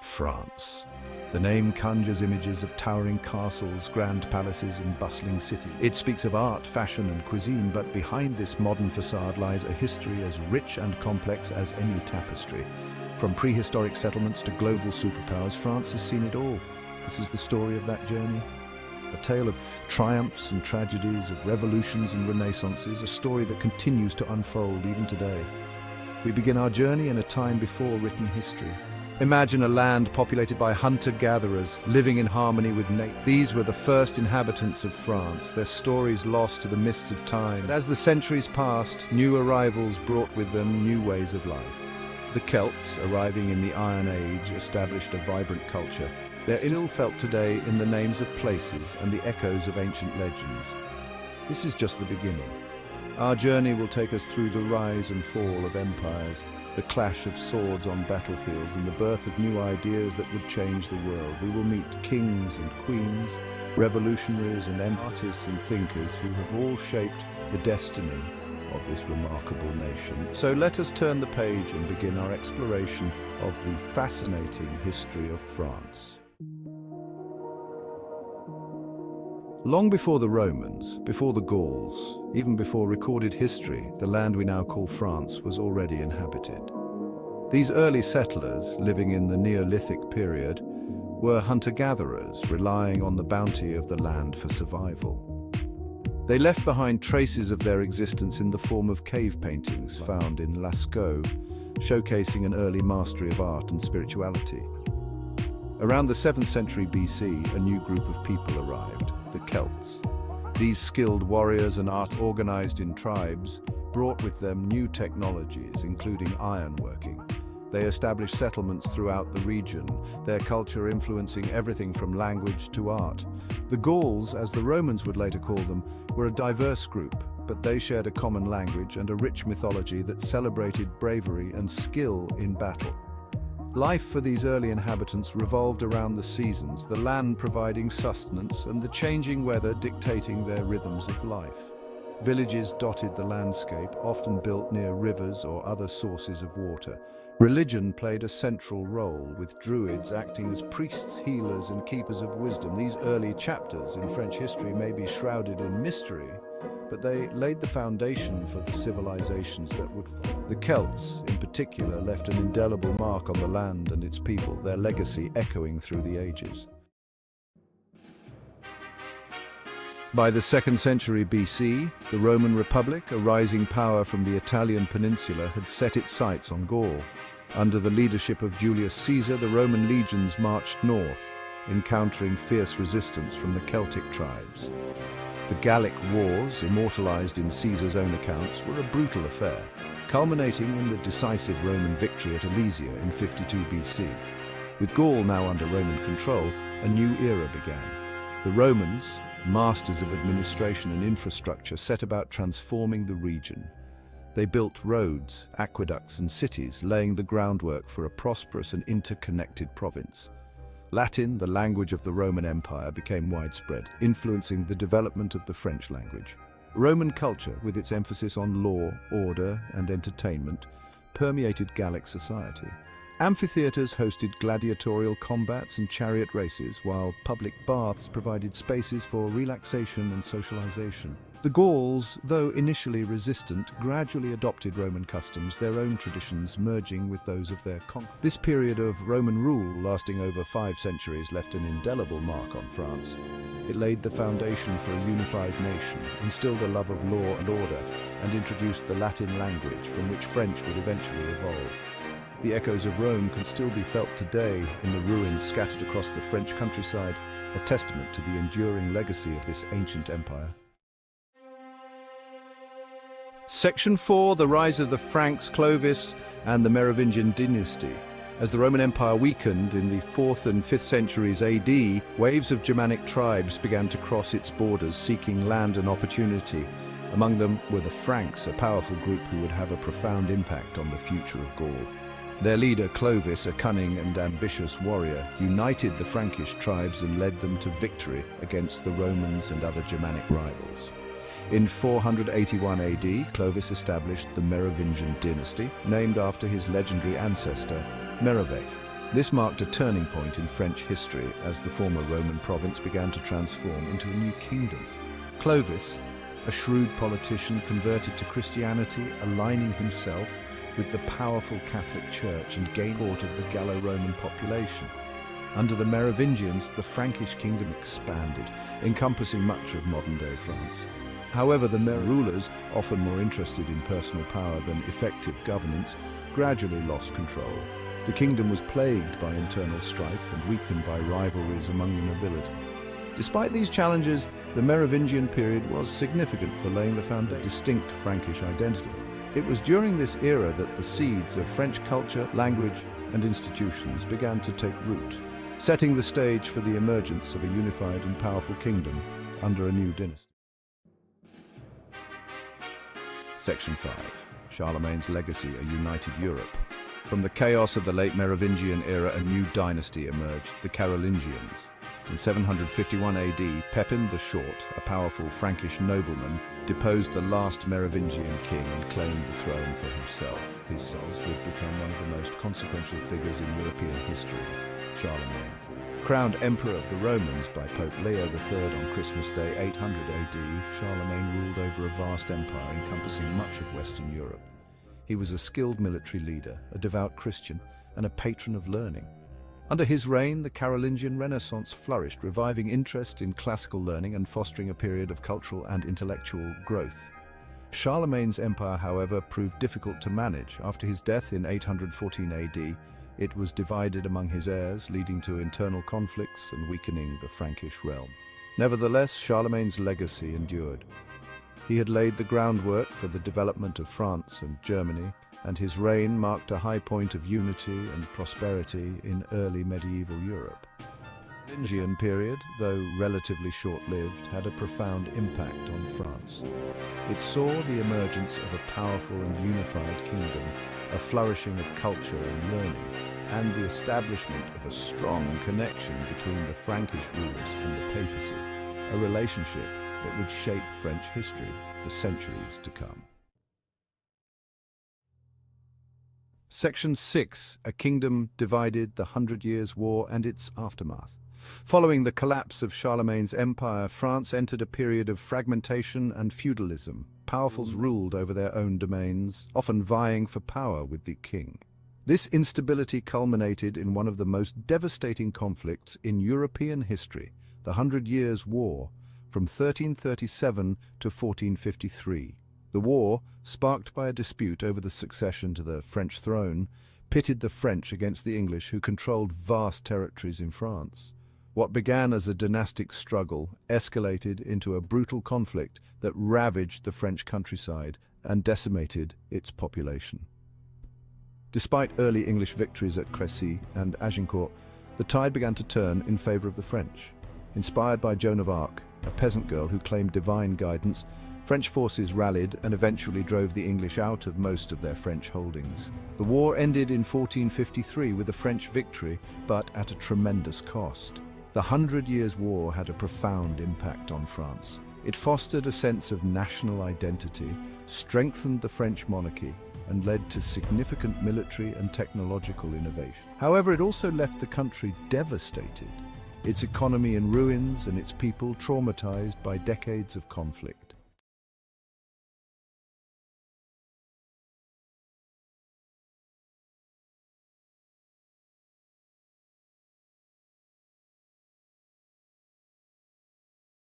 France. The name conjures images of towering castles, grand palaces, and bustling cities. It speaks of art, fashion, and cuisine, but behind this modern facade lies a history as rich and complex as any tapestry. From prehistoric settlements to global superpowers, France has seen it all. This is the story of that journey. A tale of triumphs and tragedies, of revolutions and renaissances, a story that continues to unfold even today. We begin our journey in a time before written history. Imagine a land populated by hunter-gatherers, living in harmony with nature. These were the first inhabitants of France, their stories lost to the mists of time. But as the centuries passed, new arrivals brought with them new ways of life. The Celts, arriving in the Iron Age, established a vibrant culture. They're ill felt today in the names of places and the echoes of ancient legends. This is just the beginning. Our journey will take us through the rise and fall of empires, the clash of swords on battlefields, and the birth of new ideas that would change the world. We will meet kings and queens, revolutionaries and artists and thinkers who have all shaped the destiny of this remarkable nation. So let us turn the page and begin our exploration of the fascinating history of France. Long before the Romans, before the Gauls, even before recorded history, the land we now call France was already inhabited. These early settlers, living in the Neolithic period, were hunter-gatherers, relying on the bounty of the land for survival. They left behind traces of their existence in the form of cave paintings found in Lascaux, showcasing an early mastery of art and spirituality. Around the 7th century BC, a new group of people arrived, the Celts. These skilled warriors and art organized in tribes brought with them new technologies, including ironworking. They established settlements throughout the region, their culture influencing everything from language to art. The Gauls, as the Romans would later call them, were a diverse group, but they shared a common language and a rich mythology that celebrated bravery and skill in battle. Life for these early inhabitants revolved around the seasons, the land providing sustenance and the changing weather dictating their rhythms of life. Villages dotted the landscape, often built near rivers or other sources of water. Religion played a central role, with druids acting as priests, healers, and keepers of wisdom. These early chapters in French history may be shrouded in mystery, but they laid the foundation for the civilizations that would follow. The Celts, in particular, left an indelible mark on the land and its people, their legacy echoing through the ages. By the 2nd century BC, the Roman Republic, a rising power from the Italian peninsula, had set its sights on Gaul. Under the leadership of Julius Caesar, the Roman legions marched north, encountering fierce resistance from the Celtic tribes. The Gallic Wars, immortalized in Caesar's own accounts, were a brutal affair, culminating in the decisive Roman victory at Alesia in 52 BC. With Gaul now under Roman control, a new era began. The Romans, masters of administration and infrastructure, set about transforming the region. They built roads, aqueducts, and cities, laying the groundwork for a prosperous and interconnected province. Latin, the language of the Roman Empire, became widespread, influencing the development of the French language. Roman culture, with its emphasis on law, order, and entertainment, permeated Gallic society. Amphitheaters hosted gladiatorial combats and chariot races, while public baths provided spaces for relaxation and socialization. The Gauls, though initially resistant, gradually adopted Roman customs, their own traditions merging with those of their conquerors. This period of Roman rule, lasting over 5 centuries, left an indelible mark on France. It laid the foundation for a unified nation, instilled a love of law and order, and introduced the Latin language, from which French would eventually evolve. The echoes of Rome can still be felt today in the ruins scattered across the French countryside, a testament to the enduring legacy of this ancient empire. Section 4, the rise of the Franks, Clovis, and the Merovingian dynasty. As the Roman Empire weakened in the 4th and 5th centuries AD, waves of Germanic tribes began to cross its borders, seeking land and opportunity. Among them were the Franks, a powerful group who would have a profound impact on the future of Gaul. Their leader, Clovis, a cunning and ambitious warrior, united the Frankish tribes and led them to victory against the Romans and other Germanic rivals. In 481 AD, Clovis established the Merovingian dynasty, named after his legendary ancestor, Merovech. This marked a turning point in French history as the former Roman province began to transform into a new kingdom. Clovis, a shrewd politician, converted to Christianity, aligning himself with the powerful Catholic Church and gaining support of the Gallo-Roman population. Under the Merovingians, the Frankish kingdom expanded, encompassing much of modern-day France. However, the rulers, often more interested in personal power than effective governance, gradually lost control. The kingdom was plagued by internal strife and weakened by rivalries among the nobility. Despite these challenges, the Merovingian period was significant for laying the foundation of a distinct Frankish identity. It was during this era that the seeds of French culture, language, and institutions began to take root, setting the stage for the emergence of a unified and powerful kingdom under a new dynasty. Section 5. Charlemagne's Legacy, a united Europe. From the chaos of the late Merovingian era, a new dynasty emerged, the Carolingians. In 751 AD, Pepin the Short, a powerful Frankish nobleman, deposed the last Merovingian king and claimed the throne for himself. His sons would become one of the most consequential figures in European history, Charlemagne. Crowned Emperor of the Romans by Pope Leo III on Christmas Day 800 AD, Charlemagne ruled over a vast empire encompassing much of Western Europe. He was a skilled military leader, a devout Christian, and a patron of learning. Under his reign, the Carolingian Renaissance flourished, reviving interest in classical learning and fostering a period of cultural and intellectual growth. Charlemagne's empire, however, proved difficult to manage. After his death in 814 AD, it was divided among his heirs, leading to internal conflicts and weakening the Frankish realm. Nevertheless, Charlemagne's legacy endured. He had laid the groundwork for the development of France and Germany, and his reign marked a high point of unity and prosperity in early medieval Europe. The Carolingian period, though relatively short-lived, had a profound impact on France. It saw the emergence of a powerful and unified kingdom, a flourishing of culture and learning, and the establishment of a strong connection between the Frankish rulers and the papacy, a relationship that would shape French history for centuries to come. Section 6. A Kingdom Divided, the 100 Years' War and its Aftermath. Following the collapse of Charlemagne's empire, France entered a period of fragmentation and feudalism. Powerfuls ruled over their own domains, often vying for power with the king. This instability culminated in one of the most devastating conflicts in European history, the 100 Years' War, from 1337 to 1453. The war, sparked by a dispute over the succession to the French throne, pitted the French against the English, who controlled vast territories in France. What began as a dynastic struggle escalated into a brutal conflict that ravaged the French countryside and decimated its population. Despite early English victories at Crécy and Agincourt, the tide began to turn in favor of the French. Inspired by Joan of Arc, a peasant girl who claimed divine guidance, French forces rallied and eventually drove the English out of most of their French holdings. The war ended in 1453 with a French victory, but at a tremendous cost. The 100 Years' War had a profound impact on France. It fostered a sense of national identity, strengthened the French monarchy, and led to significant military and technological innovation. However, it also left the country devastated, its economy in ruins and its people traumatized by decades of conflict.